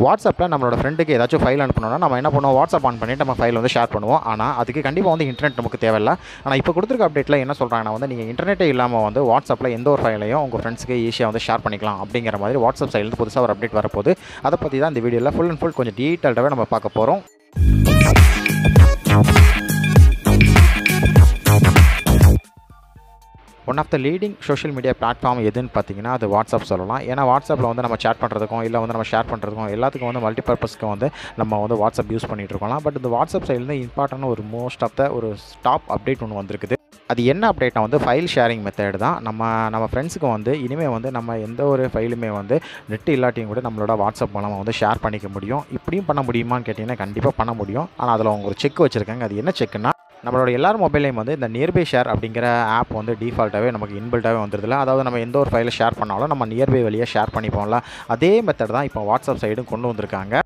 வாட்ஸ்அப்பில் நம்மளோட ஃப்ரெண்டுக்கு ஏதாச்சும் ஃபைல் அனுப்பணும்னா நம்ம என்ன பண்ணுவோம், வாட்ஸ்அப் ஆன் பண்ணிவிட்டு நம்ம ஃபைல் வந்து ஷேர் பண்ணுவோம். ஆனால் அதுக்கு கண்டிப்பாக வந்து இன்டர்நெட் நமக்கு தேவையில்ல. ஆனால் இப்போ கொடுத்துருக்க அப்டேட்டில் என்ன சொல்கிறாங்கன்னா வந்து நீங்கள் இன்டர்நெட்டே இல்லாமல் வந்து வாட்ஸ்அப்பில் எந்த ஒரு ஃபைலையும் உங்கள் ஃப்ரெண்ட்ஸுக்கு ஈஸியாக வந்து ஷேர் பண்ணிக்கலாம் அப்படிங்கிற மாதிரி வாட்ஸ்அப் சைட்லேருந்து புதுசாக ஒரு அப்டேட் வரப்போகுது. அதை பற்றி தான் இந்த வீடியோவில் ஃபுல் அண்ட் ஃபுல் கொஞ்சம் டீட்டெயில்டாகவே நம்ம பார்க்க போகிறோம். One of the leading social media platform எதுன்னு பார்த்தீங்கன்னா அது வாட்ஸ்அப் சொல்லலாம். ஏன்னா வாட்ஸ்அப்பில் வந்து நம்ம சேட் பண்ணுறதுக்கும் இல்லை வந்து நம்ம ஷேர் பண்ணுறதுக்கும் எல்லாத்துக்கும் வந்து மல்டிபர்பஸ்க்கு வந்து நம்ம வந்து வாட்ஸ்அப் யூஸ் பண்ணிகிட்டு இருக்கலாம். பட் இந்த வாட்ஸ்அப் சைட்லேருந்து இம்பார்ட்டன்ட் ஒரு மோஸ்ட் ஆஃப் த ஒரு ஸ்டாப் அப்டேட் ஒன்று வந்திருக்குது. அது என்ன அப்டேட்னா வந்து ஃபைல் ஷேரிங் மெத்தட் தான். நம்ம ஃப்ரெண்ட்ஸுக்கு வந்து இனிமேல் வந்து நம்ம எந்த ஒரு ஃபைலுமே வந்து நெட் இல்லாட்டியும் கூட நம்மளோட வாட்ஸ்அப் மூலமாக வந்து ஷேர் பண்ணிக்க முடியும். இப்படியும் பண்ண முடியுமான்னு கேட்டிங்கன்னா கண்டிப்பாக பண்ண முடியும். ஆனால் அதில் அவங்க ஒரு செக் வச்சுருக்காங்க. அது என்ன செக்குன்னா, நம்மளோட எல்லார் மொபைல்லையும் வந்து இந்த நியர்பை ஷேர் அப்படிங்கிற ஆப் வந்து டிஃபால்ட்டாகவே நமக்கு இன்பில்ட்டாகவே வந்துடுதுல. அதாவது நம்ம எந்த ஒரு ஃபைலை ஷேர் பண்ணாலும் நம்ம நியர்பை வழியாக ஷேர் பண்ணிப்போம்ல. அதே மெத்தட் தான் இப்போ வாட்ஸ்அப் சைடும் கொண்டு வந்திருக்காங்க.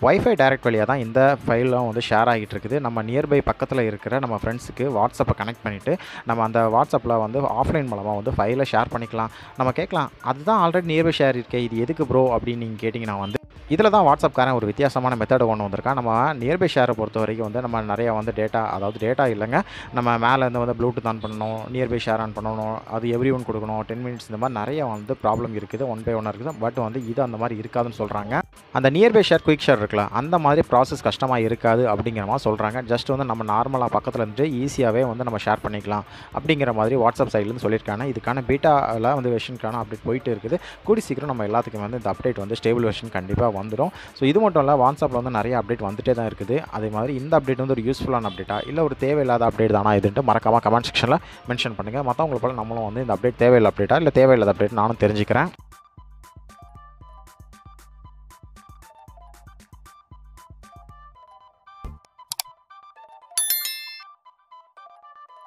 வைஃபை டைரக்ட் வழியாக தான் இந்த ஃபைலும் வந்து ஷேர் ஆகிட்டு இருக்குது. நம்ம நியர்பை பக்கத்தில் இருக்கிற நம்ம ஃப்ரெண்ட்ஸுக்கு வாட்ஸ்அப்பை கனெக்ட் பண்ணிவிட்டு நம்ம அந்த வாட்ஸ்அப்பில் வந்து ஆஃப்லைன் மூலமாக வந்து ஃபைலை ஷேர் பண்ணிக்கலாம். நம்ம கேட்கலாம், அதுதான் ஆல்ரெடி நியர்பை ஷேர் இருக்கே, இது எதுக்கு ப்ரோ அப்படின்னு நீங்கள் கேட்டிங்கன்னா வந்து இதில் தான் வாட்ஸ்அப்காரன் ஒரு வித்தியாசமான மெத்தடை கொண்டு வந்திருக்கான். நம்ம நியர்பை ஷேரை பொறுத்த வரைக்கும் வந்து நம்ம நிறையா வந்து டேட்டா இல்லைங்க, நம்ம மேலேருந்து வந்து ப்ளூடூத் ஆன் பண்ணணும், நியர்பை ஷேர் ஆன் பண்ணணும், அது எவ்ரி ஒன் கொடுக்கணும், 10 மினிட்ஸ், இந்த மாதிரி நிறைய வந்து ப்ராப்ளம் இருக்குது. ஒன் பை ஒன்னாக இருக்குது. பட் வந்து இது அந்த மாதிரி இருக்காதுன்னு சொல்கிறாங்க. அந்த நியர்பை ஷேர் குயிக் ஷேர் இருக்குல்ல, அந்த மாதிரி ப்ராசஸ் கஷ்டமாக இருக்காது அப்படிங்கிற மாதிரி சொல்கிறாங்க. ஜஸ்ட் வந்து நம்ம நார்மலாக பக்கத்தில் இருந்து ஈஸியாகவே வந்து நம்ம ஷேர் பண்ணிக்கலாம் அப்படிங்கிற மாதிரி வாட்ஸ்அப் சைட்லேருந்து சொல்லியிருக்காங்க. இதுக்கான பீட்டாவில் வந்து வெர்ஷனுக்கான அப்டேட் போயிட்டு இருக்குது. கூடி சீக்கிரம் நம்ம எல்லாத்துக்கும் வந்து இந்த அப்டேட் வந்து ஸ்டேபிள் வெர்ஷன் கண்டிப்பாக வந்துடும். ஸோ இது மட்டும் இல்லை, வாட்ஸ்அப்பில் வந்து நிறைய அப்டேட் வந்துட்டே தான் இருக்குது. அதே மாதிரி இந்த அப்டேட் வந்து ஒரு யூஸ்ஃபுல்லான அப்டேட்டா இல்லை ஒரு தேவையில்லாத அப்டேட் தானா இதுன்ட்டு மறக்காமல் கமெண்ட் செக்ஷனில் மென்ஷன் பண்ணுங்கள். மற்றவங்களை போல நம்மளும் வந்து இந்த அப்டேட் தேவையில்லை அப்டேட்டா இல்லை தேவையில்லாத அப்டேட் நானும் தெரிஞ்சுக்கிறேன்.